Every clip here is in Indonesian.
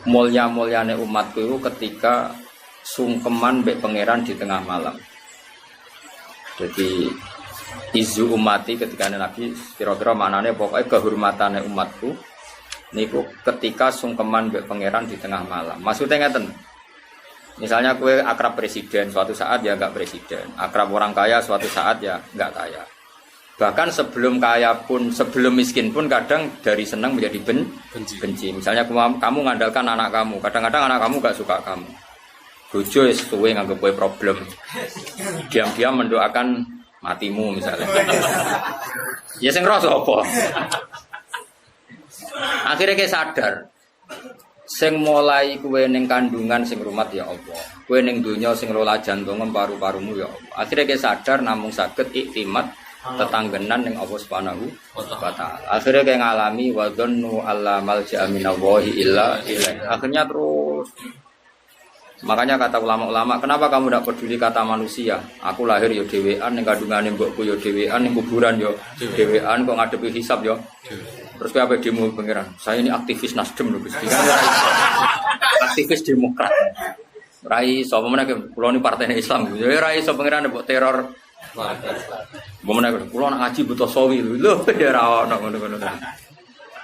Mulya-mulyane umatku itu ketika sungkeman mbek pangeran di tengah malam. Jadi izu umati ketika Nabi kira-kira maknanya pokoknya kehormatane umatku niku ketika sungkeman mbek pangeran di tengah malam. Maksudnya ngeten. Misalnya kue akrab presiden suatu saat ya enggak presiden, akrab orang kaya suatu saat ya enggak kaya. Bahkan sebelum kaya pun, sebelum miskin pun kadang dari senang menjadi benci. Misalnya kamu ngandalkan anak kamu, kadang-kadang anak kamu enggak suka kamu. Bojo wis suwe nganggep kowe problem. Diam-diam mendoakan matimu misalnya. Ya sing ngrasa apa? Akhirnya kayak sadar. Sing mulai kowe ning kandungan sing rumat ya Allah. Kowe ning donya sing rola jantungan paru-parumu ya Allah. Akhirnya kayak sadar namung saged iktimat tetanggenan ning Allah Subhanahu wa taala. Akhirnya kayak ngalami wa dzannu alla malja'a minallahi illa ilaih. Akhirnya terus makanya kata ulama-ulama, kenapa kamu tidak peduli kata manusia? Aku lahir yo dhewean ning kandungane mbokku yo dhewean ning kuburan yo dhewean kok ngadepi hisab yo. Terus kowe apa demo pangeran? Saya ini aktivis Nasdem lho Gusti. Aktivis Demokrat. Rai sapa meneh kula ni partene Islam. Ya rai sapa pangeran mbok teror. Mbok meneh kula nak ngaji buta sawi lho. Ya ora ono ngono-ngono.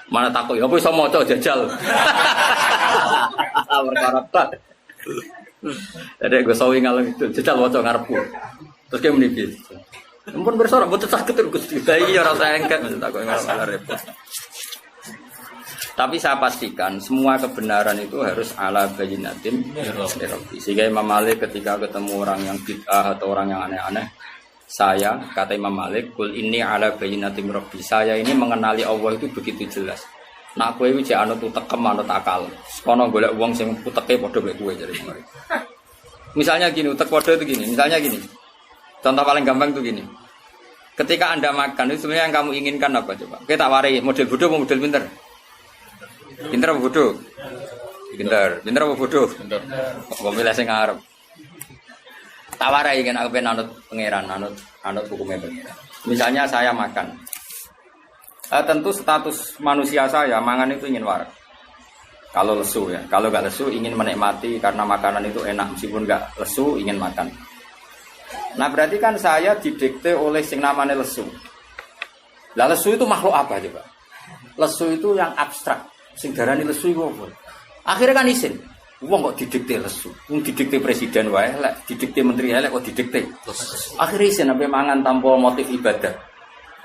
Mana takut apa iso maca jajal. Perkara tak. Jadi gue sawi ngalung itu, jajal wajah ngarepku. Terus kayak menipis. Ampun bersorak, butuh sakit terus kita iya rasa engket, maksud aku ngarep repot. Tapi saya pastikan semua kebenaran itu harus ala bayyinatin rabbi. Sehingga Imam Malik ketika ketemu orang yang bid'ah atau orang yang aneh-aneh, saya kata Imam Malik, kul ini ala bayyinatin rabbi. Saya ini mengenali Allah itu begitu jelas. Nak kowe iki jek anut utekem anut akal. Kono golek wong sing uteke padha mek kowe jare. Misalnya gini, utek padha itu gini. Misalnya gini. Contoh paling gampang itu gini. Ketika Anda makan itu sebenarnya yang kamu inginkan apa coba? Kita tak warai model bodoh atau model pinter? Pinter apa bodoh? Pinter. Pinter apa bodoh? Pinter. Kok milih sing arep. Tak warai kan aku pengen anut pangeran, anut hukumnya pangeran. Misalnya saya makan. Tentu status manusia saya mangan itu ingin waras. Kalau lesu ya, kalau nggak lesu ingin menikmati karena makanan itu enak meskipun nggak lesu ingin makan. Nah berarti kan saya didikte oleh sing namanya lesu. Lah lesu itu makhluk apa coba? Lesu itu yang abstrak. Sing darani lesu itu apa? Akhirnya kan isin. Wong kok didikte lesu. Wong didikte presiden wae, lek didikte menteri lek kok didikte. Akhirnya isin sampai mangan tanpa motif ibadah.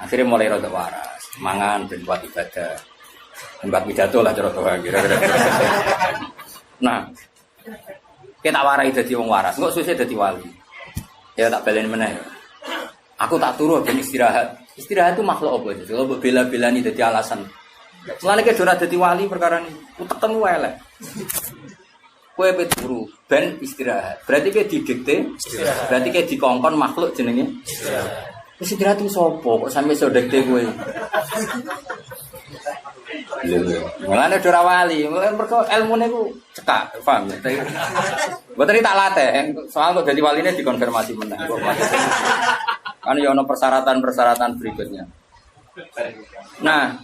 Akhirnya mulai rada waras. Mangan ben buat ibadah. Buat pidato lah cara kira-kira. Nah, kita warai dadi wong waras, kok suwe dadi wali. Ya tak baleni meneh. Aku tak turu ben istirahat. Istirahat itu makhluk apa aja? Kalau bela-belani dadi alasan. Mulane ke ora dadi wali perkara ini. Uteken wae elek. Kowe turu ben istirahat. Berarti ke didikte, berarti ke dikongkon makhluk jenenge istirahat. Istirahat itu sopo kok sampai sodekte kowe. Mulane ora wali, mergo ilmune ku cekak, paham ya. Mboten tak latih, soal kok dadi waline dikonfirmasi meneh. Kan ya ono persyaratan-persyaratan berikutnya. Nah,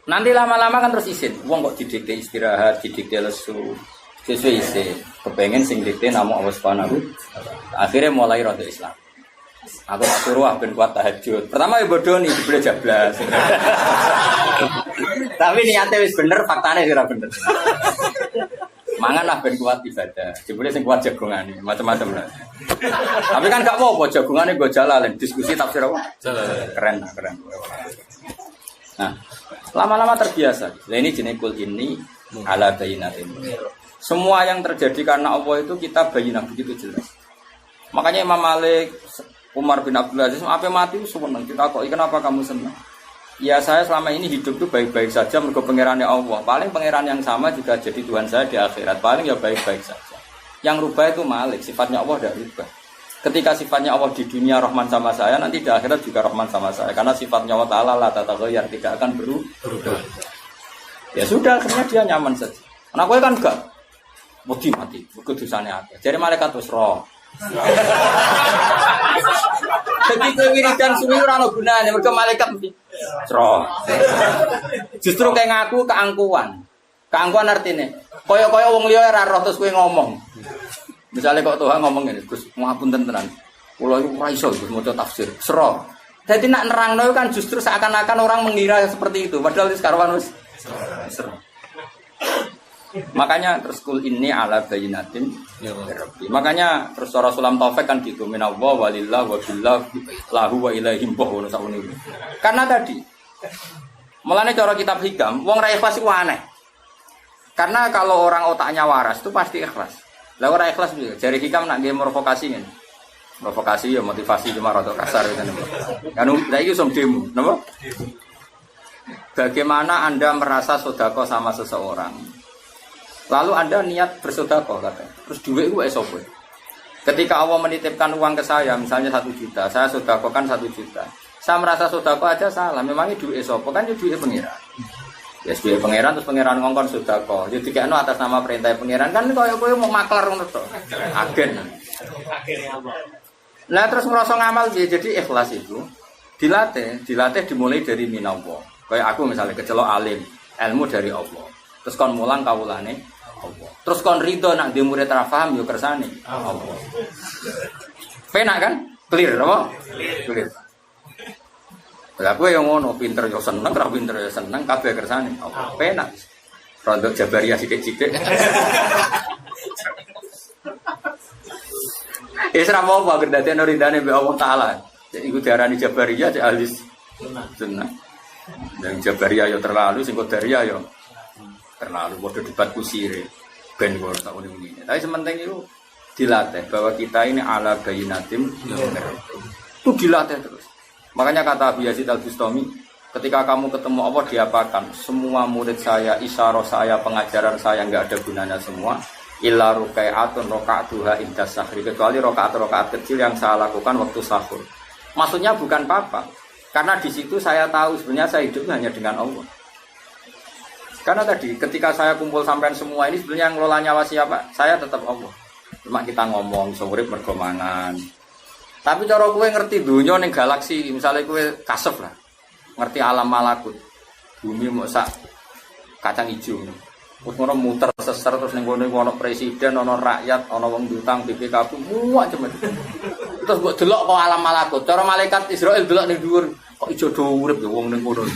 nanti lama-lama kan terus isin. Wong kok didikte istirahat, didikte lesu. Sesuai isin. Kepengen sing dikte namung Allah Subhanahu. Akhirnya mulai rada Islam. Aku tak suruh ben kuat tahajud. Pertama ya bodoh nih dibeli jablas. Tapi niatnya wis bener, faktanya ora bener. Mangan lah ben kuat ibadah. Dibeli sing kuat jagongane, macam-macam lah. Tapi kan gak apa-apa jagongane go jalan diskusi tafsir apa? Keren. Nah, lama-lama terbiasa. Lah ini jenis kul ini ala bayyinatin. Semua yang terjadi karena Allah itu kita bayyinah begitu jelas. Makanya Imam Malik Umar bin Abdul Aziz, apa mati senang. Kita kok kenapa kamu senang? Ya saya selama ini hidup tuh baik-baik saja mergo pangerannya Allah. Paling pangeran yang sama juga jadi Tuhan saya di akhirat. Paling ya baik-baik saja. Yang rubah itu Malik, sifatnya Allah tidak rubah. Ketika sifatnya Allah di dunia Rahman sama saya, nanti di akhirat juga Rahman sama saya. Karena sifatnya Allah Ta'ala la tataghayyar, tidak akan berubah. Ya sudah, akhirnya dia nyaman saja. Anak gue kan enggak mati, kedusane akeh. Jadi malaikat wis roh. Jadi kewiridan suwi ora ono gunane, mergo malaikat mesti roh. Justru kayak ngaku keangkuhan. Keangkuhan artinya Kaya wong liya ora roh terus kowe ngomong. Misalnya kok Tuhan ngomong ngene, Gus, ngapunten tenan. Kula iku ora iso Gus maca tafsir. Sero. Jadi nak nerangno kan justru seakan-akan orang mengira seperti itu, padahal wis karuan wis sero. Makanya terus kul ini ala bayinatin Rabbi. Makanya terus Rasulullah Taufik kan gitu, minallah walillah wa billah lahu wa ilaihim bahwa sakune. Karena tadi mulane cara kitab hikam, wong ra ikhlas iku aneh. Karena kalau orang otaknya waras itu pasti ikhlas. Lah ora ikhlas piye? Jari hikam nak nggih provokasi ngene. Provokasi ya motivasi cuma rada kasar gitu. Kan lha iki iso demo, napa? Bagaimana Anda merasa sedekah sama seseorang? Lalu Anda niat bersedekah kata. Terus duit itu apa? Ketika Allah menitipkan uang ke saya, misalnya 1 juta, saya sedekahkan 1 juta. Saya merasa sedekah aja salah. Memangnya duit apa? Kan itu duit pengiran. Ya duit pengiran terus pengiran ngongkon sedekah. Jadi dikekno atas nama perintah pengiran kan koyo kowe mau maklar ngono to. Agen. Nah terus ngerasa ngamal jadi ikhlas itu dilatih dimulai dari minallah. Kayak aku misalnya kecelok alim, ilmu dari Allah. Terus kon mulang kawulane Allah. Terus kon ridho nak dia murid ra paham yo kersane Allah. Penak kan? Clear apa? Clear. Lah kowe yo ngono, pinter yo seneng, ra pinter yo seneng, kabeh kersane Allah. Penak. Rondo Jabariyah sithik-sithik. Isra mau apa kedadian ridane mbek Allah taala. Iku diarani Jabariyah cek ahli sunnah. Yang Jabariyah yo terlalu, sing Qadariyah yo terlalu bodoh debat kusire ben kok tak ngene. Tapi sementing itu dilatih bahwa kita ini ala bayinatim itu dilatih terus. Makanya kata Abu Yazid Al-Bustami, ketika kamu ketemu Allah diapakan? Semua murid saya, isyarah saya, pengajaran saya enggak ada gunanya semua. Illa rukai'atun rakaatuha inda sahri, kecuali rakaat-rakaat kecil yang saya lakukan waktu sahur. Maksudnya bukan apa-apa. Karena di situ saya tahu sebenarnya saya hidup hanya dengan Allah. Karena tadi ketika saya kumpul sampean semua ini sebenarnya yang ngelola nyawa siapa? Saya tetap Allah. Cuma kita ngomong urip mergo mangan. Tapi cara kowe ngerti dunya ning galaksi, misalnya kowe kasep lah. Ngerti alam malakut. Bumi mau sak kacang hijau. Terus ngono muter seser terus ning kono ono presiden, ono rakyat, ono wong diutang BPKB, macam-macam. Terus mbok delok kok alam malakut. Cara malaikat Israil delok ning dhuwur, kok ijo do urip ya wong ning kono.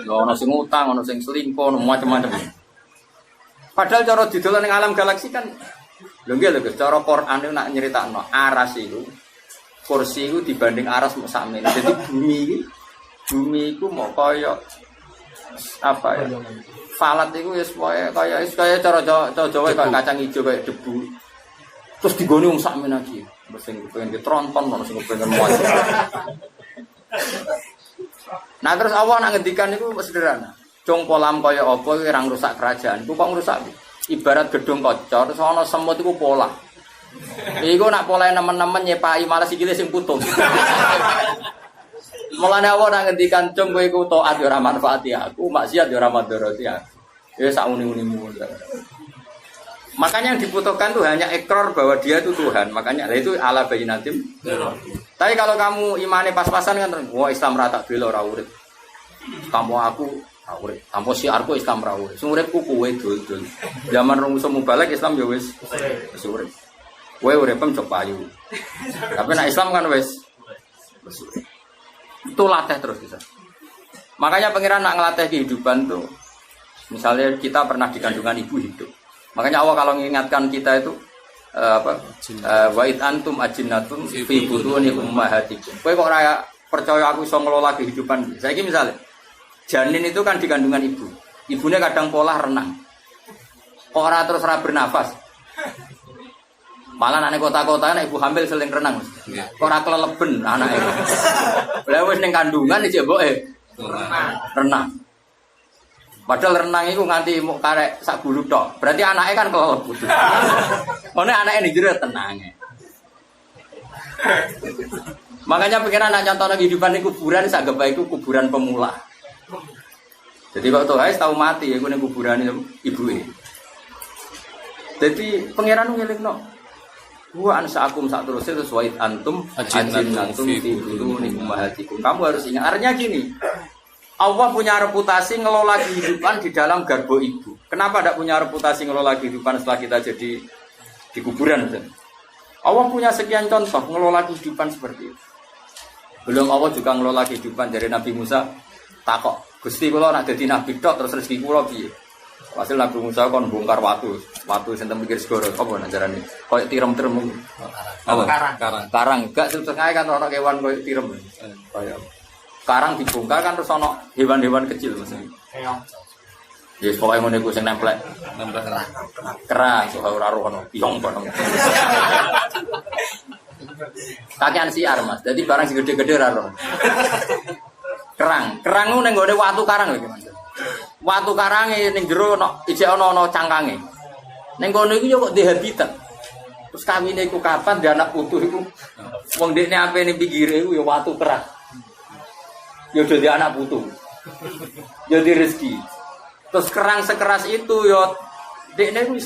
Ono sing utang, ono sing selingkuh, ono macam-macam. Padahal cara didelok ning alam galaksi kan lho nggih lho Gus, cara Quran itu nak nyeritakno aras itu kursi itu dibanding aras mok sakmene. Jadi bumi iku mau kaya apa ya? Falat itu wis kaya cara Jawa kaya kacang hijau kaya debu. Terus digone wong sakmene iki. Sing pengen ditronton, ono sing pengen muat. Nah terus Allah nak ngendikan itu sederhana. Cung polam kaya apa iki ora ngrusak kerajaan. Ku kok ngrusak? Ibarat gedung kocor terus ana semut iku pola. Iku nak polahe nemen-nemen nyepai malah sikile sing putus. Mulane Allah nak ngendikan cung kowe iku taat ya ora manfaati aku, maksiat ya ora madharati aku. Ya sak uni-unimu. Makanya yang dibutuhkan itu hanya ikrar bahwa dia itu Tuhan. Makanya itu ala bayinatim. Tapi kalau kamu imane pas-pasan kan, wah Islam rata bela ora urip. Tanpa aku ora urip. Tanpa siarku Islam ora urip. Sing uripku kowe dul-dul. Zaman rumus mubalek Islam ya wis urip. Kowe uripem cok payu. Tapi nek Islam kan wis urip. Itu latih terus bisa. Makanya pangeran nak ngelatih kehidupan tuh. Misalnya kita pernah di kandungan ibu hidup. Makanya Allah kalau mengingatkan kita itu wa'id antum ajinnatun fi butuni ummahatikum. Kowe kok ora percaya aku iso ngelola kehidupan. Saiki misalnya janin itu kan di kandungan ibu. Ibunya kadang pola renang. Ora terus ora bernafas. Malah anak kota-kota anak ibu hamil seling renang. Kok ora keleleben anake. Lah wis ning kandungan iki mboke renang. Padahal renang itu nganti mau karek sak bulu tok. Berarti anaknya kan kelelep. Mana anaknya nih jero tenangnya. Makanya pikiran anak contoh kehidupan di kuburan sak geba itu kuburan pemula. Jadi kalau tuh guys tahu mati ya gue kuburan ibu ini. Jadi pangeran ngelikno. Gua ansa akum sak terus sesuai antum ajin antum itu nih ummahatikum. Kamu harus ingat artinya gini. Allah punya reputasi ngelola kehidupan di dalam garbo ibu. Kenapa tidak punya reputasi ngelola kehidupan setelah kita jadi di kuburan? Allah punya sekian contoh ngelola kehidupan seperti itu. Belum Allah juga ngelola kehidupan dari Nabi Musa. Takok, Gusti kula nak dadi nabi tok terus rezeki kula piye? Hasil Nabi Musa kon bongkar watu sing mikir segoro apa najarane? Koyo tirem-tirem. Karang. Gak terus kae kan ana kewan koyo tirem. Koyo karang dibongkar kan terus ana hewan-hewan kecil maksudnya. Ya pokoke ngene iku sing nemplek kerang so ora rono piong kono. Kakean siar Mas. Dadi barang sing gede-gede ora rono. Kerang ku ning gone watu karang lho Mas. Watu karange ning jero ijek ana cangkange. Ning kono iku yo kok di habitat. Terus kawine iku kapan dia anak putu iku. Wong dekne ape ning pinggire iku yo watu kerang. Yo dadi anak putu. Yo di rezeki. Terus kerang sekeras itu yo dekne iku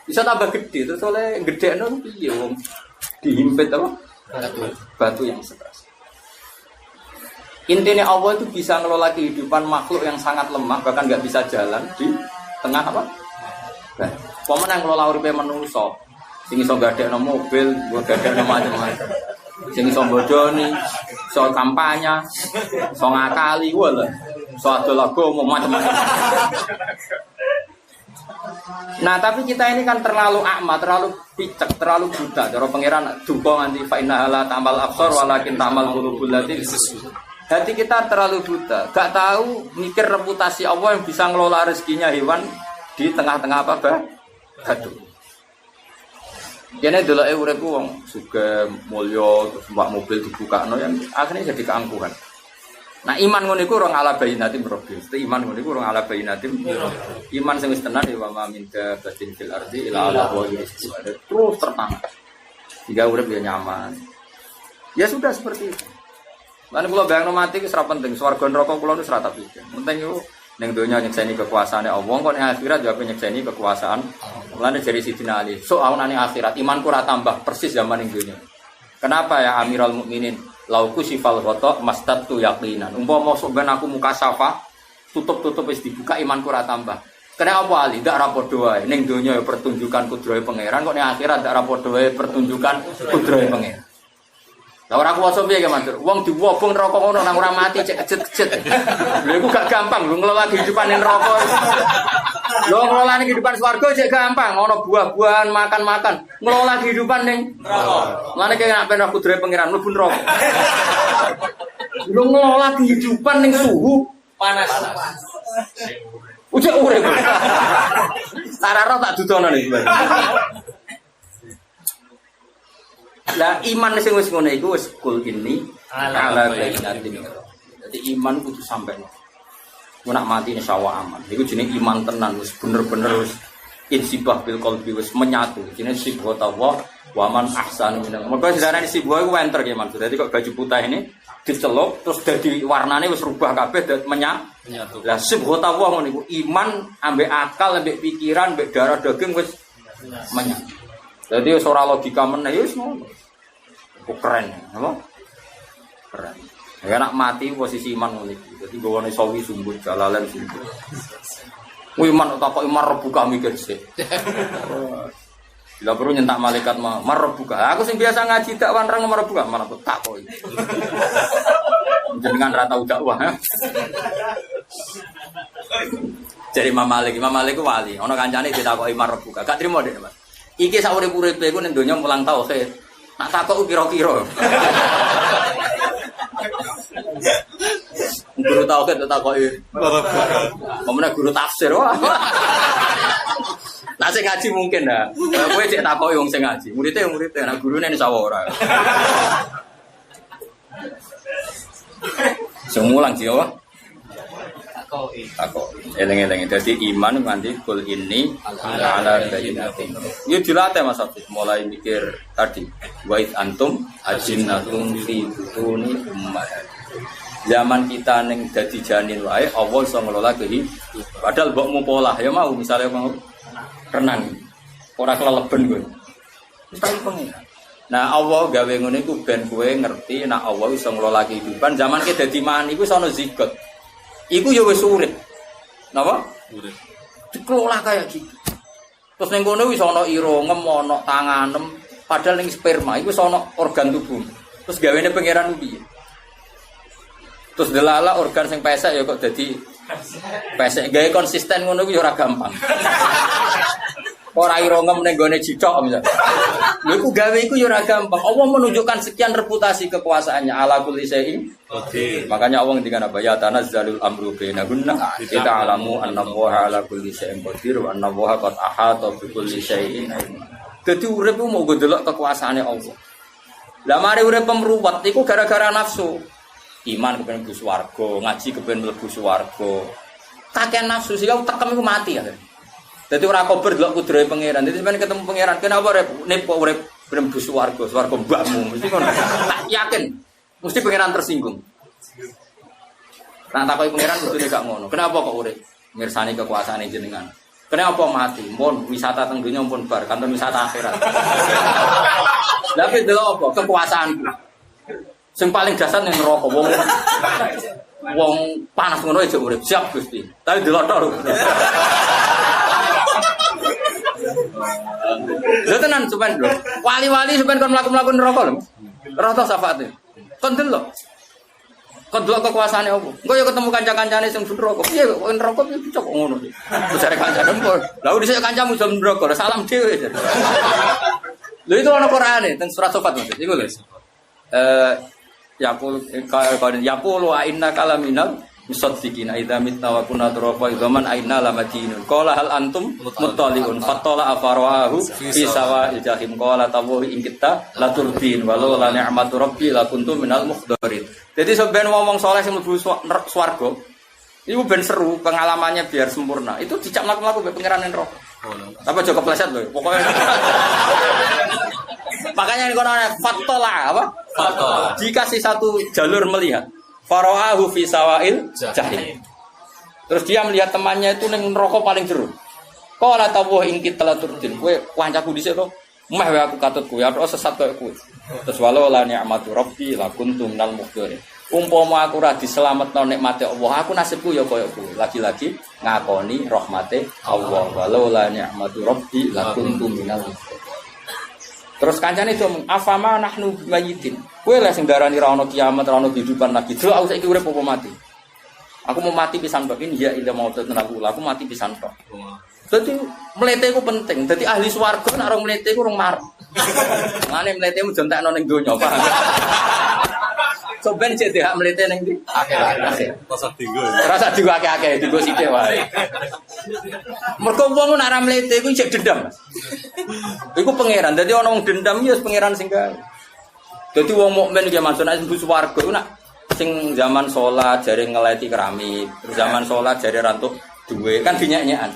bisa tambah gede. Terus oleh gedekno piye wong dihimpit apa? Batu yang sekeras. Intinya Allah itu bisa ngelola kehidupan makhluk yang sangat lemah, bahkan nggak bisa jalan di tengah apa? Pemenang yang ngelola uripe manusa, sing iso gadekno mobil, buat gadekno macam-macam. Sing iso bodoni, iso kampanye, iso ngakali, wala, iso adol agama macam-macam. Nah, tapi kita ini kan terlalu akma, terlalu picek, terlalu buta. Cara pangeran duka nganti fa inna la ta'mal absar walakin ta'mal qulubul lati. Hati kita terlalu buta, gak tahu mikir reputasi Allah yang bisa ngelola rezekinya hewan di tengah-tengah apa batu. Kene delok uripku wong sugih mulya terus mbak mobil dibukakno yang akhirnya jadi keangkuhan. Nah, iman ngono iku ora ala bayinatim rabbi. Iman ngono iku ora ala bayinatim. Iman sing wis tenan ya wa min dabatin fil ardi ila Allah wa yusbih. Terus tertanam. Jika urip ya nyaman. Ya sudah seperti itu. Lan kula bayangno mati wis ora penting, swarga neraka kula wis ora tak pikir. Penting iku ning donya nyekseni kekuasaane Allah, kok ning akhirat ya nyekseni kekuasaan. Mulane jari Sidina Ali, sok aunane akhirat imanku ora tambah persis zaman ning donya. Kenapa ya Amirul Mukminin? Lauku sifal ghata mastatu yaqinan. Umpama sok ben aku muka safa, tutup-tutup wis dibuka imanku ora tambah. Kena apa Ali? Ndak ra padha wae. Ning donya ya pertunjukan kudrahe pangeran, kok ning akhirat ndak ra padha wae pertunjukan kudrahe pangeran. Lah ora kuwasa piye ge matur. Wong diwobong neraka ngono nang ora mati cek kejet-kejet. Lha iku gak gampang lho ngelola kehidupan ning neraka. Lho ngelola kehidupan swarga cek gampang, ono buah-buahan, makan-makan. Ngelola kehidupan ning neraka. Mane kaya nek ben kudrahe pangeran mlebu neraka. Lho ngelola kehidupan ning suhu panas. Ujek urip. Sarara tak dudono nih. Lah iman sing wis ngono iku wis kul ini ala bainatin. Jadi iman kudu sampai. Mun nak mati insyaallah aman. Iku jenenge iman tenan wis bener-bener wis insibah bil qalbi wis menyatu. Jenenge sibhat Allah wa man ahsanu minal. Maka sejarah sibah iku enter ki maksud. Dadi kok baju putih ini diceluk terus dadi warnane wis rubah kabeh dadi menyatu. Lah sibhat Allah ngono iku iman ambek akal ambek pikiran ambek darah daging wis menyatu. Jadi ora logika meneh wis ngono. Keren, apa? Keren. Ya nak mati posisi iman ngono iki. Dadi gawane sawi sumbut jalalan sumbut. Ku iman tak kok iman rebuka mikir sik. Bila perlu nyentak malaikat marbuka. Aku sing biasa ngaji dakwah nang marbuka, mana aku tak kok. Jenengan ra tau dakwah. Jadi Imam Malik ku wali. Ana kancane ditakoki marbuka. Gak trimo Dik, Mas. Iki sak urip-uripe iku ning donya mulang tauhid. Nak takok kira-kira. Guru tauhid takoki. Pemene guru tafsir wah. Lah sing ngaji mungkin dah. Kowe cek takoki wong sing ngaji. Muridé nek gurune insyaallah ora. Semulang sih apa? Takoki. Eleng-eleng dadi iman nganti kul ini ala bayyinatin. Yo dilatih Mas Abid mulai mikir tadi. Wa antum ajinnatun fi butuni ummahat. Zaman kita ning dadi janin wae Allah iso ngelola kehidupan. Padahal mbokmu polah ya mau misalnya mau renang. Ora keleleben kowe. Mesti pengen. Nah Allah gawe ngono iku ben kowe ngerti nek Allah iso ngelola kehidupan. Zaman ki dadi man iku sono zigot. Iku ya wis urip. Napa? Urip. Dikelola kayak gitu. Terus ning kono wis ana irungem, ana tanganem, padahal ning sperma iku wis ana organ tubuh. Terus gawene pangeran piye? Terus delala organ sing pesek ya kok dadi pesek. Gawe konsisten ngono ku ya ora gampang. Ora irungem ning gone jithok misal. Lha iku gawe iku ya ora gampang. Allah menunjukkan sekian reputasi kekuasaannya ala kulli syai'in. Oke. Makanya Allah ngendikan apa ya tanazzalul amru bainahunna kita alamu annallaha ala kulli syai'in qadir wa annallaha qad ahata bi kulli syai'in. Dadi urip ku mau ndelok kekuasaane Allah. Lah mari urip pemruwet iku gara-gara nafsu. Iman kepen mlebu swarga, ngaji kepen mlebu swarga. Kakean nafsu sih kau tekem iku mati ya. Dadi ora kober delok kudrahe pangeran. Dadi sampeyan ketemu pangeran, kenapa rep kok urip mlebu swarga, swarga mbakmu. Mesti ngono. Tak yakin mesti pangeran tersinggung. Nah takoki pangeran kudune gak ngono. Kenapa kok urip? Mirsani kekuasaane jenengan. Kenapa mati? Mun wisata teng donya pun bar, kanton wisata akhirat. Lah iki delok apa? Kekuasaanku. Sing paling dasar ning neraka wong panas ngono aja urip. Siap Gusti. Tapi delok tok. Lha tenan sampean lho. Wali-wali sampean kon mlaku-mlaku neraka lho. Rata syafaate. Kon delok. Kon delok kekuasaane opo? Engko ya ketemu kanca-kancane sing neraka. Piye kok neraka piye kok ngono. Besare kancane kok. Lah dhisik kancamu jam neraka, salam dhewe. Lha itu ana Qur'ane teng surat Safat Mas. Iku lho. Yaqulu inna kalaminal musaddiqina idza mitna wa kunna turafa idzaman aina lamadinun qala hal antum muttaliun fatala afarahu fi sawa'il jahim qala tawahi in kita laturdin walau la ni'matu rabbi la kuntum minal mukhdarin. Jadi sampeyan ngomong saleh sing mlebu swarga iku ben seru pengalamannya biar sempurna. Itu dicak mlaku-mlaku be pangeran neraka. Apa aja kepleset lho pokoknya. Makanya ini kono fatala apa? Fatala. Dikasih satu jalur melihat. Farahu fi sawa'il jahim. Terus dia melihat temannya itu ning neraka paling jero. Qala tawah ing kita laturdin. Kowe kancaku dhisik to. Meh wae aku katut kowe, ora sesat koyo kowe. Terus walau la ni'matu rabbi la kuntum minal muqtarin. Umpama aku ora diselametno nikmate Allah, aku nasibku ya koyo kowe. Lagi-lagi ngakoni rahmate Allah. Walau la ni'matu rabbi la kuntum minal muqtarin. Terus kancane itu afama nahnu mayitin. Kowe lek sing darani ra ono kiamat, ra ono kehidupan lagi. Delok aku saiki urip apa mati. Aku mau mati pisan tok ini ya ila maut tenaku. Aku mati pisan tok. Dadi mlete iku penting. Dadi ahli swarga nek ora mlete iku urung marep. Mane mlete mu jontekno ning donya, paham. Soben cek hak mlete ning ndi? Akeh. Rasa dinggo. Rasa dinggo akeh-akeh, dinggo sithik wae. Mergo wong nek ora mlete iku cek dendam. Iku pangeran. Dadi ana wong dendam ya pangeran sing gawe. Dadi wong mukmin iki masuk nek mlebu swarga iku nak sing zaman salat jare ngeleti keramik, terus zaman salat jare rantuk duwe kan dinyek-nyekan.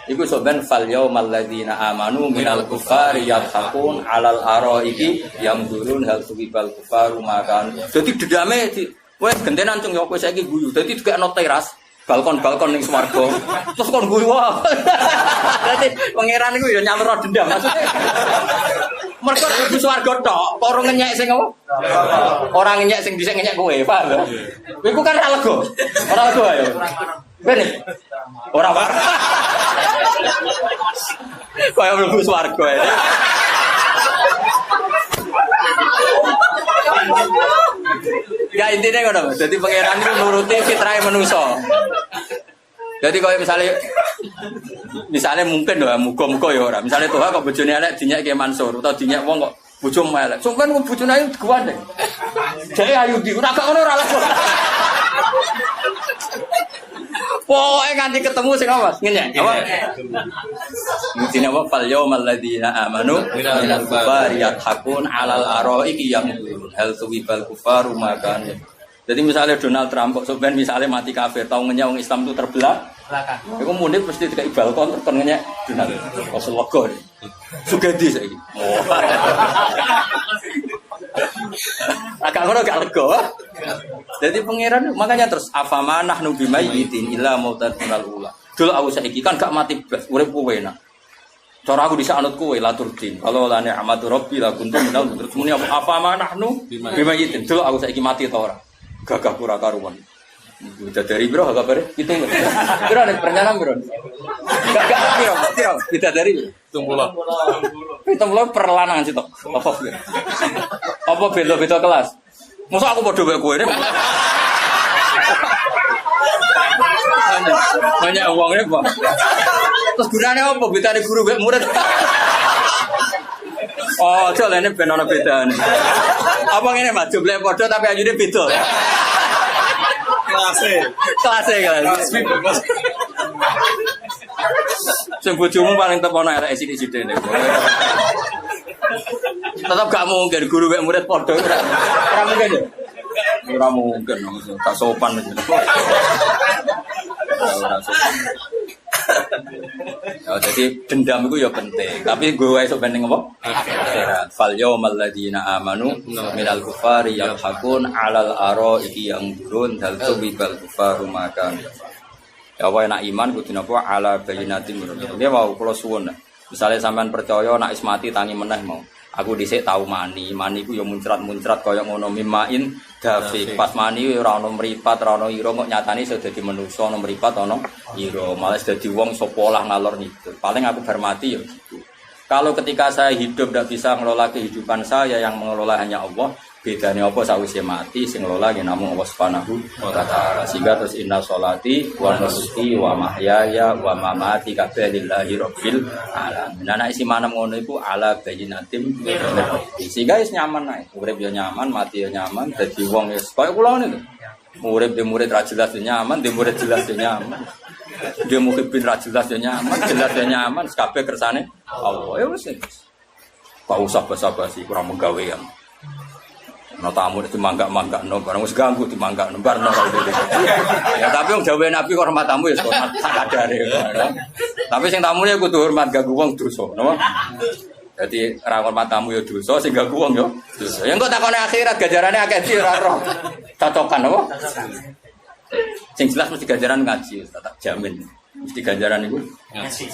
Iku soben fal yaumal ladzina amanu minal kufari yadhakun alal araiki yamdurun hal suwibal kufaru makan. Dadi dedame wis gentenan cung yo kowe saiki guyu. Dadi digekno teras, balkon-balkon ning swarga. Terus kon guyu wae. Dadi pangeran iku yo nyalur dendam maksudnya. Mergo ibu swarga tok, kok ora ngenyek sing apa? Ora ngenyek sing dhisik ngenyek kowe, paham? Iku kan ra lega. Ora lega ayo. Ben ora wae. Kaya mlebu swarga ya. Ya intinya ngono, dadi pangeran iku nuruti fitrahe manusa. Jadi kalau misalnya mungkin doa muga-muga ya ora. Misalnya Tuhan kok bojone elek dinyak ke Mansur atau dinyak wong kok bojomu elek. Sampeyan kok bojone ayu digandeng. Jare ayu di ora gak ngono ora lah. Pokoke nganti ketemu sing apa? Ngenyek. Apa? Mungkin apa fal yaumal ladzina amanu minal kufari yadhakun alal araiki yamdurun hal tuwibal kufaru makan. Jadi misalnya Donald Trump kok sampean misalnya mati kafir, tau ngenyek wong Islam itu terbelah belakang. Iku munib mesti dikai balkon terus kon ngenyek Donald. Kok lega. Sugadi saiki. Oh. Agak ngono gak lega. Jadi pangeran makanya terus afama nahnu bimayyitin illa mautan ula. Dulu aku saiki kan gak mati blas, urip kowe enak. Cara aku bisa anut kowe laturdin. Kalau la ni'matu rabbi la kuntum minal terus muni apa nahnu bimayyitin. Dulu aku saiki mati ta ora? Gagah pura karuan. Bidadari bro, kabar kita nggak. Bro, ada perencanaan bro. Gak, bidadari. Tumpulah perlanangan sih toh. Apa beda kelas? Masa aku bodoh kayak gue ini? Banyak uangnya pak. Terus gunanya apa? Beda di guru kayak murid. Oh, coba ini benar beda nih. Apa ini mas? Jumlahnya bodoh tapi aja dia beda. Kelas. Sing bojomu paling tepono arek sithik-sithik nek. Tetap gak mungkin guru mek murid padha ora. Ora mungkin ya. Ora mungkin tak sopan iki. Ya, jadi dendam itu ya penting, tapi gue esok penting apa? Akhirat. Fal yaumal ladzina amanu minal kufari yadhakun 'alal araiki yanzurun hal tubibal kufaru makan. Ya wae nak iman kudu napa ala bayyinatin min rabbih. Nggih wau kula suwun. Misale sampean percaya nak ismati tangi meneh mau. Aku dhisik tau mani ku ya muncrat-muncrat kaya ngono mimain dafik. Pas mani ora ono mripat, ora ono ira kok nyatane iso dadi manusa ono mripat ono ira. Malah dadi wong sapa lah ngalor ngidul. Paling aku bar mati ya gitu. Kalau ketika saya hidup tidak bisa mengelola kehidupan saya, yang mengelola hanya Allah, bedanya apa sausé mati sing ngelola ya namung Allah Subhanahu wa taala. Sehingga terus inna sholati wa nusuki wa mahyaya wa mamati kabeh lillahi rabbil alamin. Nah nek isi manem ngono iku ala bayyinatim. Sehingga wis nyaman ae. Urip ya nyaman, mati ya nyaman, dadi wong wis koyo kula niku. Murid ra jelas ya nyaman, murid jelas ya nyaman. Dia mungkin ra jelas ya nyaman, jelas ya nyaman, kabeh kersane Allah. Ya wis. Kok usah basa-basi kurang menggawean. No tamu itu manggak no barang wis ganggu di manggak no barang ya tapi yang jawab Nabi hormat tamu ya hormat sadare tapi sing tamune kudu hormat ganggu wong dosa napa jadi ra hormat tamu ya dosa sing ganggu wong ya dosa ya engko takone akhirat gajarane akeh di ora roh cocokan napa sing jelas mesti gajaran ngaji tak jamin mesti ganjaran iku ngaji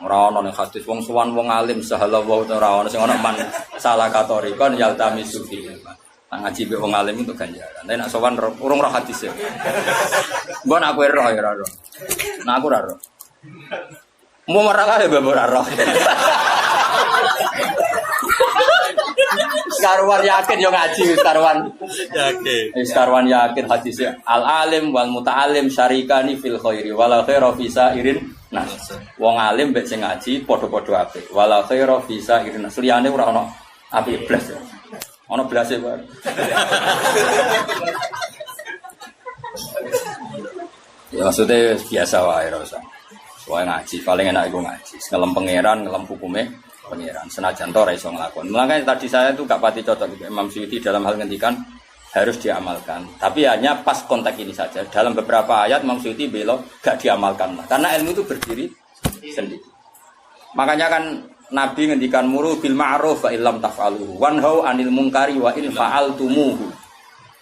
ora ono ning hadis wong sowan wong alim sahalawau ora ono sing ono man salah katorikon yaltami sufi ngaji be wong alim itu ganjaran. Nek sowan urung roh hadis ya. Mbon aku roh ya ora roh. Nah aku ora roh. Mau marah ya mbok ora roh. Karuan yakin yo ngaji wis karuan. Yakin. Wis karuan yakin hadis al alim wal muta'alim syarikani fil khairi wala khairu fi sa'irin nas. Wong alim mbek sing ngaji padha-padha apik. Wala khairu fi sa'irin nas. Liyane ora ono apik blas. Ono blase bae. Ya maksudnya biasa wae ora usah. Soale ngaji paling enak iku ngaji. Ngelem pangeran, ngelem hukume pangeran. Senajan to ora iso nglakoni. Makanya tadi saya itu gak pati cocok gitu. Imam Suyuti dalam hal ngendikan harus diamalkan. Tapi hanya pas konteks ini saja. Dalam beberapa ayat Imam Suyuti belok gak diamalkan. Karena ilmu itu berdiri sendiri. Makanya kan Nabi ngendikan muru bil ma'ruf wa illam taf'aluhu wanhau 'anil munkari wa in fa'altumuhu.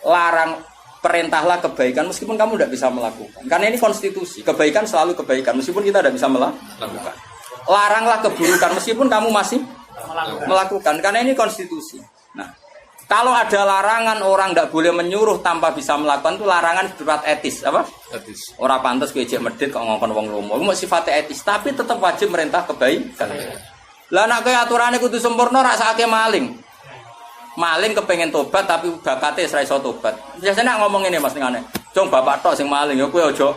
Larang, perintahlah kebaikan meskipun kamu tidak bisa melakukan. Karena ini konstitusi, kebaikan selalu kebaikan meskipun kita tidak bisa melakukan. Laranglah keburukan meskipun kamu masih melakukan. Karena ini konstitusi. Nah, kalau ada larangan orang tidak boleh menyuruh tanpa bisa melakukan itu larangan bersifat etis, apa? Etis. Orang pantas kowe jek medhit kok ngongkon wong lomo. Itu sifatnya etis, tapi tetap wajib merintah kebaikan. Lah nek aturane kudu sempurna rasake maling. Maling kepengen tobat tapi bakate ora iso tobat. Biasanya ngomong ini Mas ngene. Jong bapak tok sing maling ya kowe aja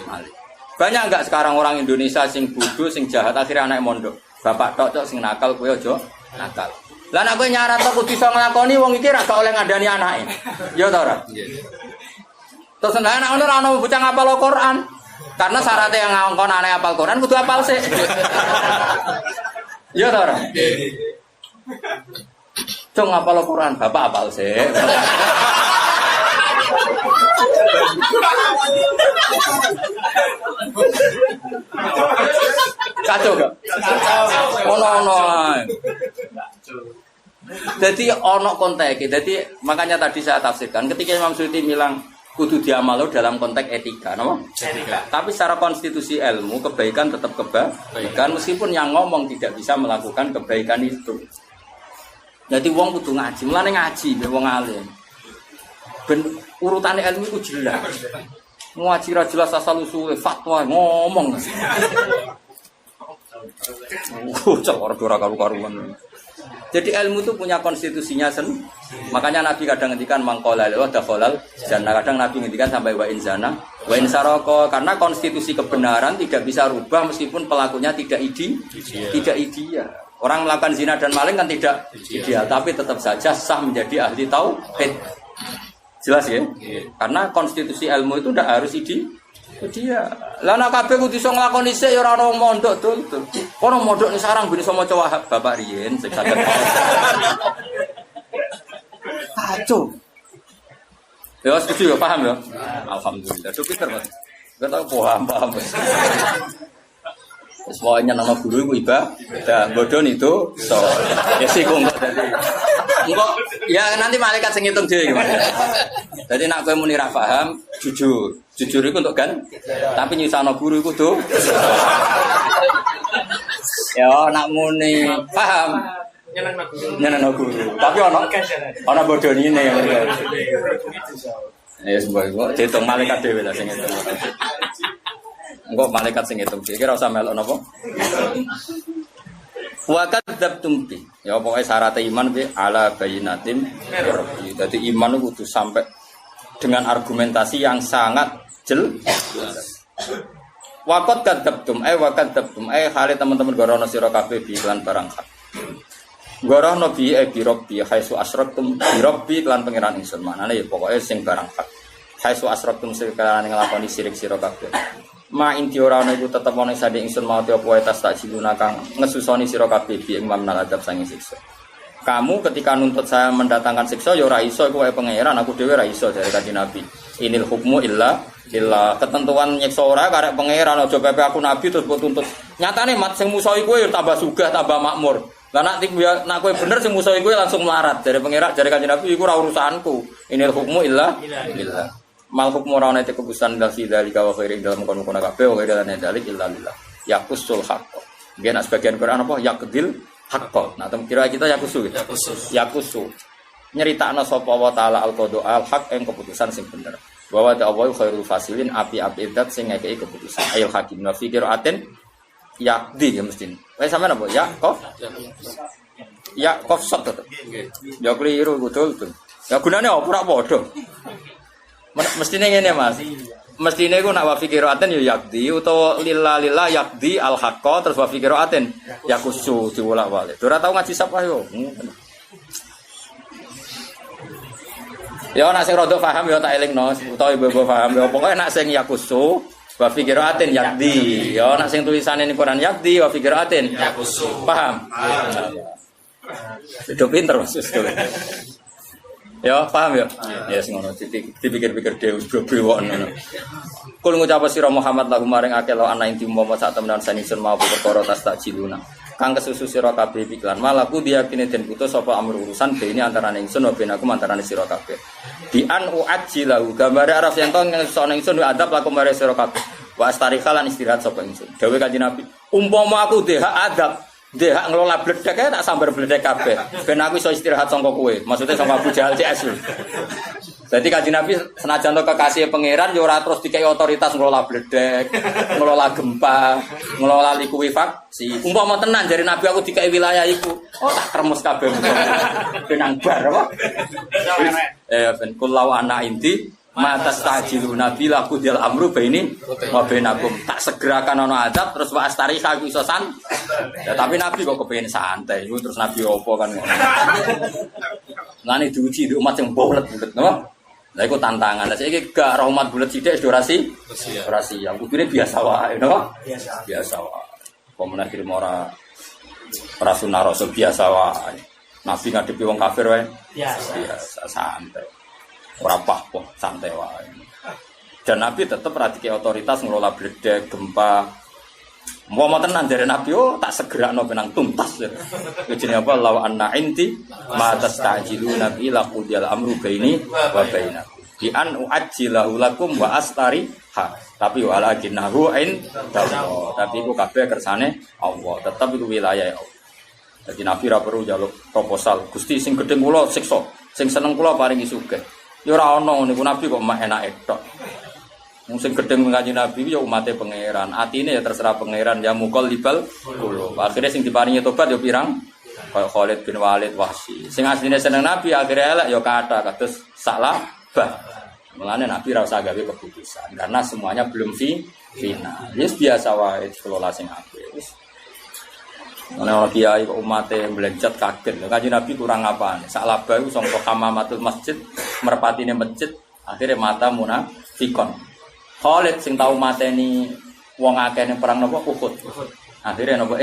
maling. Banyak enggak sekarang orang Indonesia sing bodoh, sing jahat akhirnya anak mondok. Bapak tok sing nakal kowe aja nakal. Lah nek kowe nyarat kok kudu iso nglakoni wong iki ra gak oleh ngandani anake. Ya ta ora? Terus nek anak ora ono bocah ngapal Al-Qur'an. Karena syaratnya yang ngongkon anake hafal Qur'an kudu hafal sik. Ya ta ora? Cung hafal Quran, bapak hafal sih. Kacau gak? Ono. Jadi ono konteks. Jadi makanya tadi saya tafsirkan ketika Imam Suyuti bilang kudu diamalo dalam konteks etika, no? Etika. Tapi secara konstitusi ilmu kebaikan tetap kebaikan meskipun yang ngomong tidak bisa melakukan kebaikan itu. Jadi wong kudu ngaji, mulane ngaji be wong alim. Ben Urutane ilmu iku jelas. Ngaji ra jelas asal usule fatwa ngomong. Cok ora karu-karuan. Jadi ilmu itu punya konstitusinya makanya Nabi kadang ngendikan mangqala wa dakhalal jannah, kadang Nabi ngendikan sampai wa in zana wa in saraka, karena konstitusi kebenaran tidak bisa rubah meskipun pelakunya tidak ideal. Orang melakukan zina dan maling kan tidak ideal, tapi tetap saja sah menjadi ahli tauhid. Jelas ya? Karena konstitusi ilmu itu tidak harus ideal. Lah nek kabeh kudu iso nglakoni sik ya ora ono mondok dul. Kono mondok ning sarang ben iso maca Wahab Bapak riyen sing saged. Kacau. Ya setuju ya, paham ya? Alhamdulillah. Itu pinter, Mas. Enggak tahu paham. Semuanya nama guru ibu ibadah, bodon itu so. Ya sih kok enggak tadi. Enggak, ya nanti malaikat sing ngitung dhewe gimana. Jadi nak kowe muni ra paham, jujur itu untuk kan. Tapi nyusahno guru iku tuh. Ya nak muni paham. Nyenengno guru. Tapi ana bodon ini ya. Ya sebab diitung malaikat dhewe lah sing ngitung. Engko malaikat sing ngitung iki ora usah melok napa. Wa kadzabtum bi. Ya pokoke syarat iman bi ala bayyinatin rabbi. Dadi iman kudu sampai dengan argumentasi yang sangat jelas. Wa kadzabtum hale teman-teman gorono sira kabeh bi lan barang hak. Gorono bi bi rabbi haitsu asyraktum bi rabbi lan pangeran ingsun. Manane ya pokoke sing barang hak. Haitsu asyraktum sekalian nglakoni syirik sira kabeh. Ma inti ora ana iku tetep ana sanding ingsun mau te apa wae tas tak jiluna kang ngesusoni sira kabeh bi imam naladab sange siksa. Kamu ketika nuntut saya mendatangkan siksa ya ora iso iku wae pangeran, aku dhewe ora iso dari kanjeng Nabi. Inil hukmu illa ketentuan nyiksa ora karek pangeran, aja pepe aku nabi terus mbok tuntut. Nyatane mat sing musuhi kowe ya tambah sugih, tambah makmur. Lah nak kowe bener sing musuhi kowe langsung melarat dari pangeran, dari kanjeng Nabi iku ora urusanku. Inil hukmu illa mal hukmu ora ana keputusan dalsi dalika wa khairin dalam kono-kono kabeh wa dalane dalik illa lillah yaqusul haqq. Nggih nak sebagian Quran apa yaqdil haqq. Nah kira kita yaqusu gitu. Yaqusu. Nyeritakno sapa wa taala al-qada al-haq ing keputusan sing bener. Bahwa ta'awul khairul fasilin api-api dat sing ngekeki keputusan. Ayul hakim wa fi qiraatin yaqdi ya mesti. Wis sampean apa? Ya kof sat to. Ya kliru betul tuh. Ya gunane apa ora padha. Mestine ngene Mas. Mestine ku nak wa fikiraten ya yakdi utawa lillah yakdi al haqqa terus wa fikiraten yakusu diwolak-walik. Ora tau ngaji sapa yo. Ya nak sing rada paham ya tak elingno utawa ibu-ibu paham ya pokoke nak sing yakusu wa fikiraten yakdi. Ya nak sing tulisane ning Quran yakdi wa fikiraten yakusu. Paham? Itu pinter Mas. Ya, paham ya? Ya sing ngono dipikir-pikir dhewe bro-bro ngono. Kul ngucap sira Muhammad lagu maring akeh la ana inti umpama sak temenan saningsun mau perkara tas tak jiluna. Kang kesusu sira kabeh iklan malaku diyakine den putus sapa amur urusan be ini antarané ingsun wa ben aku antarané sira kabeh. Bi an uajjilahu gambare araf yen to ngesone ingsun adab laku mare sira kabeh. Wa astarikhalan istirahat sapa ingsun. Dawuh Kanjeng Nabi, umpama aku dehak adab hak ngelola bledek tak sambar bledek kabeh. Ben aku iso istirahat sangka kowe. Maksudnya sama Abu Jahal CS. Jadi Kanjeng Nabi senajan to kekasih pangeran yo ora terus dikai otoritas ngelola bledek, ngelola gempa, ngelola likuifaksi. Umpama tenan jare Nabi aku dikai wilayah iku, oh tak kremes kabeh. Benang bar apa? Ben kullau ana inti matas tajilu nabi laku dial amru baini wa bainakum tak segerakan ana adab terus wa astari aku iso san. Ya, tapi nabi kok kepengin santai iku terus nabi opo kan. Ngene diuji di umat yang bulet-bulet napa? Lah iku tantangan. Lah saiki gak rahmat bulet sithik durasi. Durasi yang kudune biasa wae napa? Biasa wae. Komunikasi ora sunah rasul biasa wae. Nabi ngadepi wong kafir wae. Biasa santai. Ora apa-apa, santai wae. Dan Nabi tetap radike otoritas ngelola bledek, gempa. Mau tenan dari Nabi tak segerakno benang tuntas. Ya jenenge apa? Law anna inti ma tastajilu nabi laqudil amru baini wa bainakum. Bi an uajjilahu lakum wa astari ha. Tapi walakinahu in Allah. Tapi iku kabeh kersane Allah. Tetap iku wilayah Allah. Jadi Nabi ra perlu njaluk proposal. Gusti sing gedhe kula siksa, sing seneng kula paringi sugih. Ya ora ono niku Nabi kok mak enak tok. Wong sing gedeng Kanjeng Nabi ya umate pangeran. Atine ya terserah pangeran ya muqallibal qulub. Akhire sing diparingi tobat ya pirang? Kaya Khalid bin Walid Wahsy. Sing asline seneng Nabi akhire elek ya kathah kados salah bah. Mulane Nabi ra usah gawe keputusan karena semuanya belum final. Wis biasa wae kelola sing apik. Wis ana kiai kok umate mlenjat kaget. Kanjeng Nabi kurang apaan? Sak laba iku sangka kamamatul masjid, merpatine masjid, akhirnya mata munafikon. Khalid sing tau mateni wong akeh ning perang napa Uhud. Akhirnya napa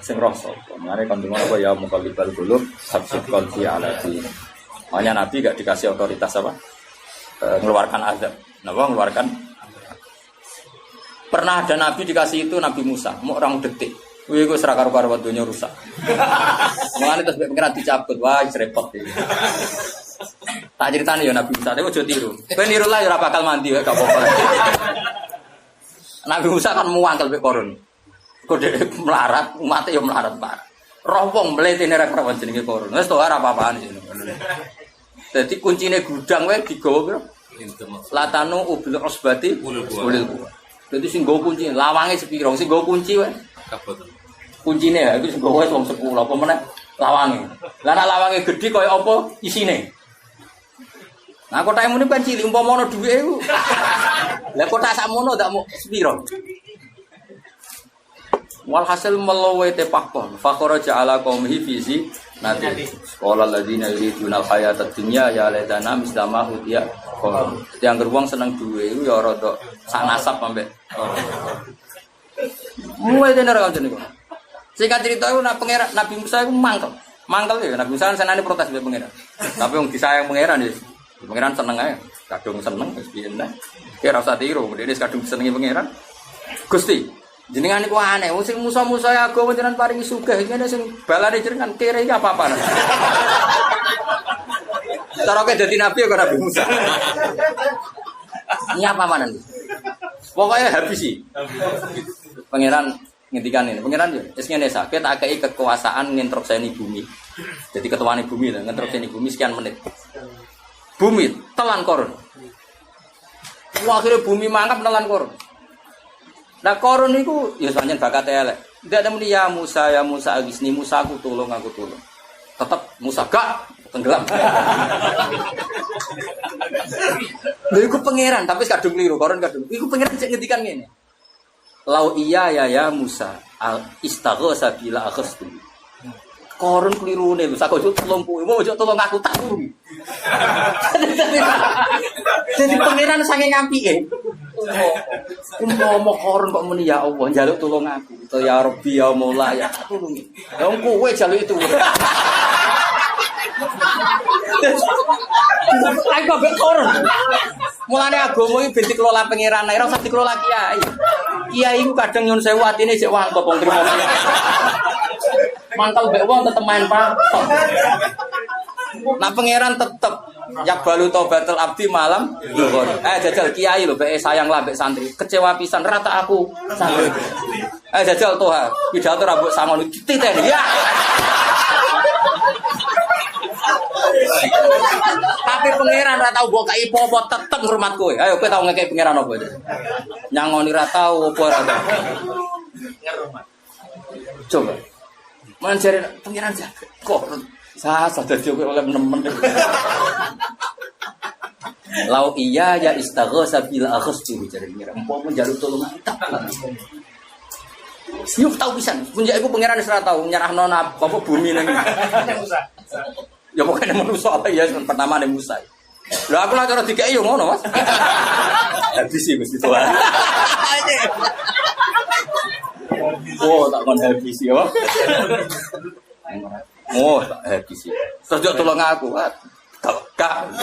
sing rasa. Mare kandungan apa ya muqallibal qulub, sabsut qalbi ala di. Makanya Nabi gak dikasih otoritas apa? Mengeluarkan azab. Napa mengeluarkan? Pernah ada Nabi dikasih itu Nabi Musa, mau orang detik. Wih, gue serak karo dunia rusak. Mengenai terus pengiran dicabut, wah repot ini. Tak ceritanya ya Nabi Musa, dia gue tiru. Gue niru lah ya bakal mandi, gak apa-apa. Nabi Musa kan muangkel be korun. Kode melarat, umatnya ya melarat parah. Rompong meliti nerek rawan jenenge korun. Wes toh apa-apaan sih. Jadi kuncinya gudang gue digawa bro. Latanu ubil osbati ulil. Jadi sing go kunci, lawangnya sepiro, sing go kunci we. Kuncine ya iku sing go wis wong 10 apa meneh lawange. Lah nek lawange gedhe kaya apa isine. Nah kotak muni kan cilik umpama ana dhuwit iku. Lah kotak sakmono ndak mau sepiro. Walhasil melowe tepakon fakharaja ala qaumihi fizi nanti qala alladziina yuriduna al-hayata ad-dunya ya laitana mislama utiya qom yang geruang seneng duwe iku ya rada sak nasab ambek mulai tenar kan jenenge singkat cerita iku pangeran Nabi Musa iku mangkel ya Nabi Musa senane protes mbek pangeran tapi wong disayang pangeran ya pangeran seneng ae kadung seneng wis piye nah kira usah tiru dene kadung senengi pangeran Gusti jenengan niku aneh, wong sing musa-musa agama jenengan paringi sugih, ngene sing balane jenengan kere iki apa-apa. Cara kowe dadi nabi kok Nabi Musa. Ini apa manan? Pokoknya habis sih. Pangeran ngendikan ini, pangeran yo wis ngene sakit tak kei kekuasaan nginstrukseni bumi. Jadi ketuane bumi lho, nginstrukseni bumi sekian menit. Bumi telan korun. Wah, akhirnya bumi mangap telan korun. Nah korun itu ya pancen bakat elek. Ndak ada muni ya Musa agisni Musa aku tolong. Tetap Musa gak tenggelam. Lha iku pangeran tapi kadung kliru korun kadung. Iku pangeran cek ngendikan ngene. Lau iya ya Musa al istaghosa bila akhstu. Korun klirune lho sak ojo tolong kowe, ojo tolong aku tak urung. Jadi pangeran saking ngampike. Umpama korun kok muni ya Allah njaluk tolong aku. To ya Rabbi ya Maula ya tulungi. Ya kowe njaluk itu. Aku mbek korun. Mulane agama iki ben dikelola pangeran, ora usah dikelola kiai. Kiai iku kadang nyun sewu atine sik wangkop wong trimo. Mangkal mbek wong tetep main Pak. Nah pangeran tetep yak balu tobatul abdi malam zuhur. Jajal kiai lho mbek sayang lah mbek santri. Kecewa pisan rata aku santri. Jajal toha pidato rambut sangon dititeni ya. Tapi pangeran ra tau mbok kai apa tetep ngurmat kowe. Ayo kowe tau ngekek pangeran apa itu? Nyangoni ra tau apa ra tau. Ngurmat. Coba. Manjare pangeran jagat. Kok sasa dadi kowe oleh nemen. Lau iya ya istaghosa bil akhstu jare pangeran. Empok njaluk tulung tak. Yuk tau pisan. Punjak iku pangeran wis ra tau nyerahno apa bumi nang. Ya pokoknya manusia apa ya pertama nih Musa. Lah aku lah cara dikei yo ngono Mas. Habis sih mesti tuh. Oh tak kon habis yo. Oh tak habis sih. Terus tolong aku. Gak.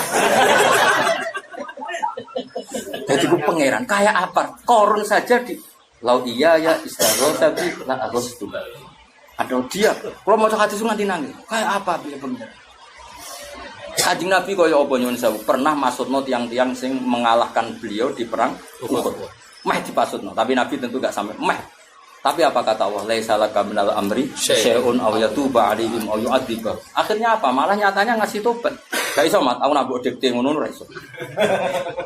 Jadi ku pangeran kayak apa? Korun saja di lau iya ya istaghosa bi la aghstu. Ada dia. Kalau mau hadis nganti nangis. Kayak apa piye pangeran? Kanjeng Nabi kaya apa nyuwun sewu pernah maksudno tiang-tiang sing mengalahkan beliau di perang Uhud. Meh dipasutno, tapi Nabi tentu gak sampai meh. Tapi apa kata Allah? Laisa laka minal amri syai'un aw yatuba 'alaihim aw yu'adziba. Akhirnya apa? Malah nyatanya ngasih tobat. Gak iso mat, aku nabuk dikte ngono ora iso.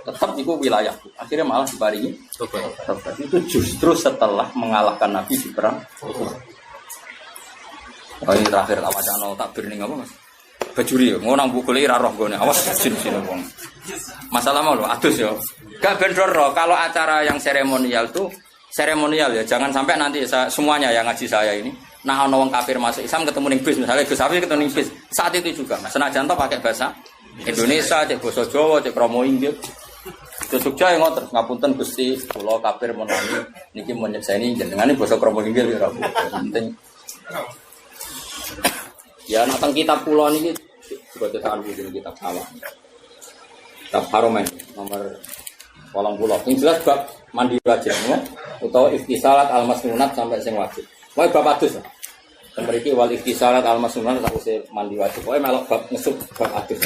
Tetap itu wilayahku. Akhirnya malah diparingi tobat. Itu justru setelah mengalahkan Nabi di perang. Oh ini terakhir tak wacana takbir ning apa Mas? Bajuri yo, ngono nang bukule ra roh gone. Awas sin-sin wong. Masalah mau lho adus yo. Gak bendor kalau acara yang seremonial tuh seremonial ya, jangan sampai nanti semuanya yang ngaji saya ini. Nah, ono wong kafir masuk Islam ketemu ning bis, misalnya Gus Hafiz ketemu ning bis. Saat itu juga, senajan to pakai bahasa Indonesia, cek basa Jawa, cek kromo Inggil. Terus Jogja yang ngoten, ngapunten Gusti, kula kafir menani niki menyekseni jenengane basa kromo Inggil ya penting. Ya nek teng kitab kula niki juga cetakan kitab awal. Kitab Haromen nomor 80. Yang jelas bab mandi wajib ya, utawa iftisalat al-masnunat sampai sing wajib. Wae bab adus. Mriki wal iftisalat al-masnunat sakuse mandi wajib. Wae melok bab ngesuk bab adus.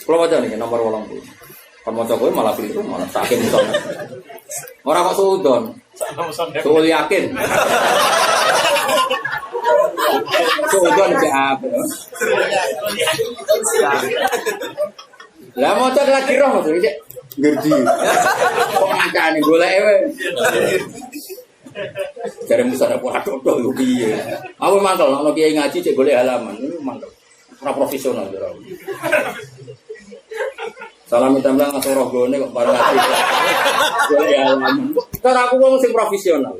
Kalau waca niki nomor 80. Kon maca kowe malah keliru malah saking muson. Ora kok suudon. Suul yakin. Suudon cek apa? Lah maca lagi roh maca iki. Ngerti. Kok ngakane golek wae. Jare musa ada pola tok lho piye. Aku mangkel ono kiai ngaji cek golek halaman. Ini mangkel. Ora profesional ora. Salam tambah ngasih rogone kok bareng ngaji. Golek halaman. Cara aku wong sing profesional.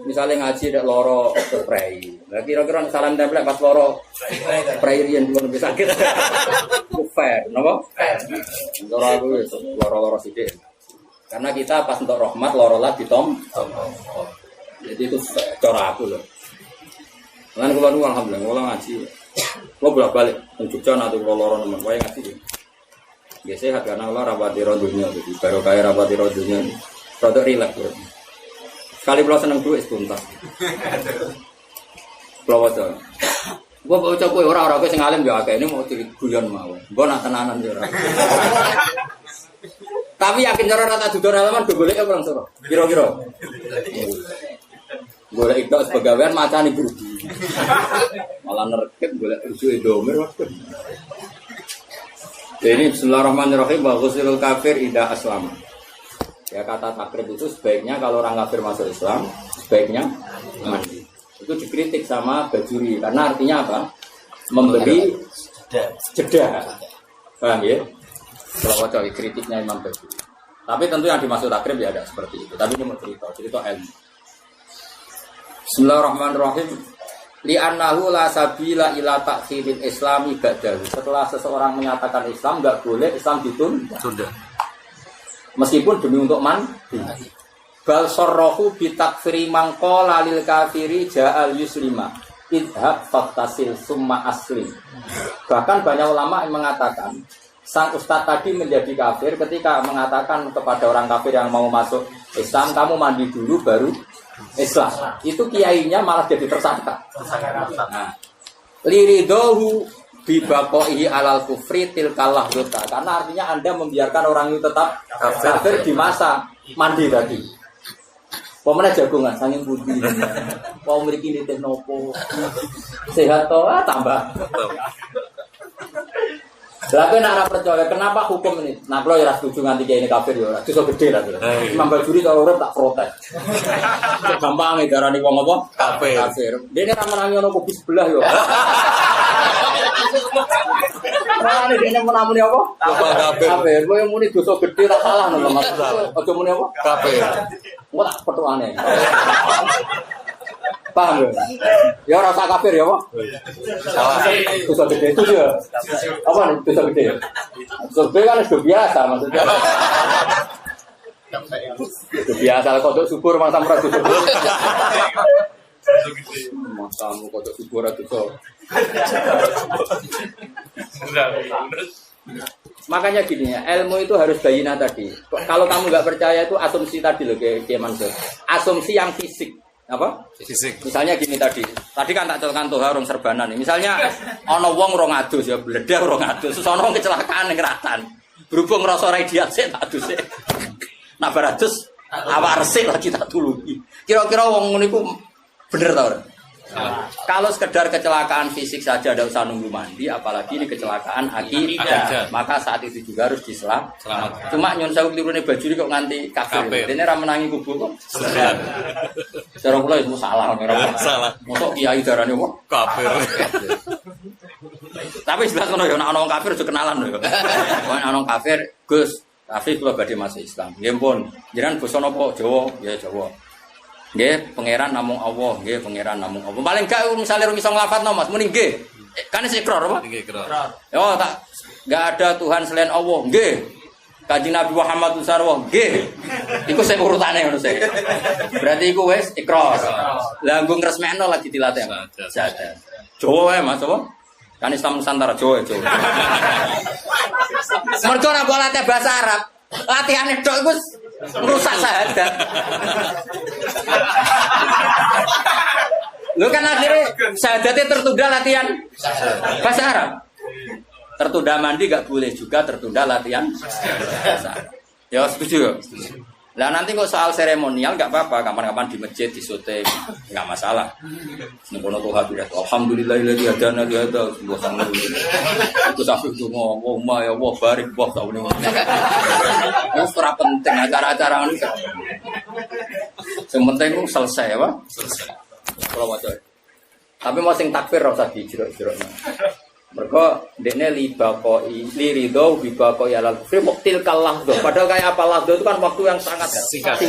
Misalnya ngaji dak loro spray. Lah kira-kira salam tempel pas loro spray riyen pun bisa sakit. Fair, napa? Cara aku loro-loro sithik. Karena kita pas untuk rahmat loro lah ditom. Jadi itu cara aku loh. Lan kula nu alhamdulillah kula ngaji. Kula bolak-balik teng Jogja nanti kula loro nemen wae ngaji. Biasanya karena kula rapati rodunya jadi baru kaya rapati rodunya. Rodok rileks. Sekali kula seneng duit sebentar. Kula waca. Gua baca kowe ora kowe sing alim ya akeh ini mau guyon mawon. Mbok nak tenanan ya ora. Tapi yakin cara rata duduk halaman do golek apa langsung. Kira-kira. Golek itu sebagian macane berudi. Malah nerket golek rujuk domir wae. Jadi bismillahirrahmanirrahim wa ghusilul kafir idza aslama. Ya kata takrib itu sebaiknya kalau orang kafir masuk Islam, sebaiknya mandi. Itu dikritik sama Bajuri karena artinya apa? Memberi jeda. Paham ya? Kalau wajah kritiknya Imam Bajuri. Tapi tentu yang dimaksud takrib ya ada seperti itu. Tapi ini mau cerita ilmu. Bismillahirrahmanirrahim. Li'annahu la sabila ila ta'khiril islami ba'dahu. Setelah seseorang menyatakan Islam enggak boleh Islam ditunda. Meskipun demi untuk mandi. Bal sarrahu bi takfiri man qala lil kafiri ja'al yuslima. Idhab faktasil summa aslim. Bahkan banyak ulama yang mengatakan sang ustadz tadi menjadi kafir ketika mengatakan kepada orang kafir yang mau masuk Islam, kamu mandi dulu baru Islam. Itu kiainya malah jadi tersangka. Nah, liridohu bibaqaihi alal kufri tilkalah dota. Karena artinya Anda membiarkan orang itu tetap kafir di masa mandi tadi. Pemene jagongan sanging budi. Mau mriki nitih nopo. Sehat to tambah. Tapi nak ora percaya kenapa hukum ini? Nah, kalau ya setuju nganti kiai ini kafir ya ora. Dosa gede lah. Imam Bajuri kalau urip tak protes. Gampang ngarani wong apa? Kafir. Dene ra menangi ono kopi sebelah yo. Nah, dene menamuni apa? Kafir. Kowe muni dosa gede tak salah lho Mas. Aja muni apa? Kafir. Engko tak petukane. Paham ya? Ya rasa kafir ya, Pak? Salah. Dosa gede itu ya. Apa nih dosa gede? Dosa gede kan sudah biasa maksudnya. Sudah biasa kodok subur masa merah dosa gede. Masamu kodok subur dosa. Makanya gini ya, ilmu itu harus bayina tadi. Kalau kamu nggak percaya itu asumsi tadi loh, kayak Mansur. Asumsi yang fisik. Apa? Fisik. Misalnya gini tadi kan tak contohkan tuh orang serbanan nih. Misalnya ono wong rong adus ya bledah rong adus. Terus ono kecelakaan ning ratan. Berhubung ngrasa ra idiat sik tak adus sik. Nak baratus awak resik lagi tak tulungi. Kira-kira wong ngono iku bener ta ora? Kalau sekedar kecelakaan fisik saja tidak usah nunggu mandi, apalagi ini kecelakaan akidah. Maka saat itu juga harus diselamatkan. Cuma nyon sewu klirune baju kok nganti kafir. Dene ra menangi kubur kok. Cara kula itu salah, salah. Mosok kiai darane wong kafir. Tapi jelas ngono ya nek ana wong kafir aja kenalan lho. Wong ana wong kafir, Gus, kafir kula badhe masuk Islam. Nggih pun, jenengan basa napa? Jawa, ya Jawa. Nggih, pangeran namung Allah, nggih pangeran namung Allah. Paling gak misale rung iso nglafadzno Mas, muni nggih. Kan wis ikrar apa? Nggih, ikrar. Yo tak enggak ada Tuhan selain Allah, nggih. Kanjeng Nabi Muhammad sallallahu nggih. Iku sing urutane ngono sik. Berarti iku wis ikrar. Lah nggo ngresmekno lagi dilatih. Jadah. Jawa wae Mas apa? Kan Islam Nusantara Jawa. Mergo ora mbok latih bahasa Arab. Latihane tok iku rusak syahadat. Lu kan akhirnya syahadatnya tertunda latihan bahasa Arab. Tertunda mandi gak boleh juga tertunda latihan bahasa Arab. Ya setuju ya? Lah nanti kok soal seremonial gak apa-apa, kapan-kapan di masjid, di syuting, gak masalah. Nikono tuh hati alhamdulillahilladzi hadana li hadza wa sallallahu. Itu sampai itu ngomong, ya Allah barik wah tau ini. Itu ora penting acara-acara ini. Yang penting itu selesai apa? Selesai. Kalau waca. Tapi mau sing takbir ora usah dijero-jerokno. Mereka dekne libaqoi liridho bibaqoi alal kufri muktil kalahdo. Padahal kayak apa lahdo itu kan waktu yang sangat singkat.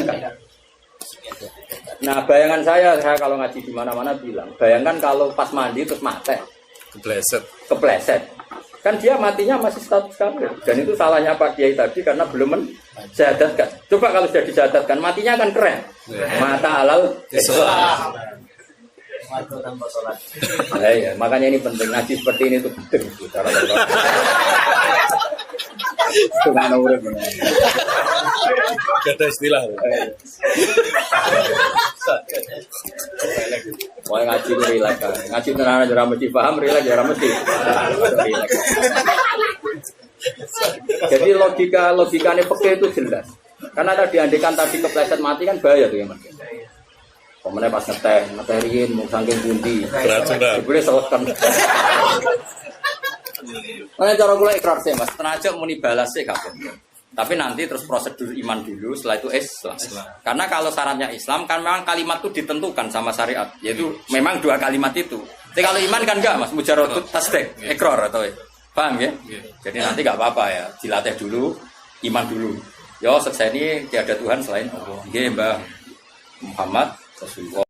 Nah, bayangan saya kalau ngaji di mana-mana bilang, bayangkan kalau pas mandi terus mate. Kepleset. Kan dia matinya masih status kafir. Dan itu salahnya Pak Kiai tadi karena belum menjahadatkan. Coba kalau sudah dijahadatkan, matinya kan keren. Mata halal Islam. Ya, makanya ini penting, ngaji seperti ini tuh penting. Gak ada istilah. Mau ngaji rilek, ngaji tenan aja mesti paham, rilek ya mesti. Jadi logikanya pakai itu jelas. Karena tadi andekan tadi kepleset mati kan bahaya tuh ya Mas. Pemenang pas ngetehrin, mau saking pundi. Boleh selesai. Mana cara gue ikrar sih Mas, tenaga muni balas sih kabeh. Tapi nanti terus prosedur iman dulu, setelah itu Islam. Karena kalau syaratnya Islam kan memang kalimat itu ditentukan sama syariat, yaitu memang dua kalimat itu. Tapi kalau iman kan enggak Mas, mujaradut tasdik, ikrar atau paham ya? Jadi nanti enggak apa-apa ya, dilatih dulu, iman dulu. Yo, selesai ini tiada Tuhan selain Allah. Nggih, Mbah Muhammad Rasulullah.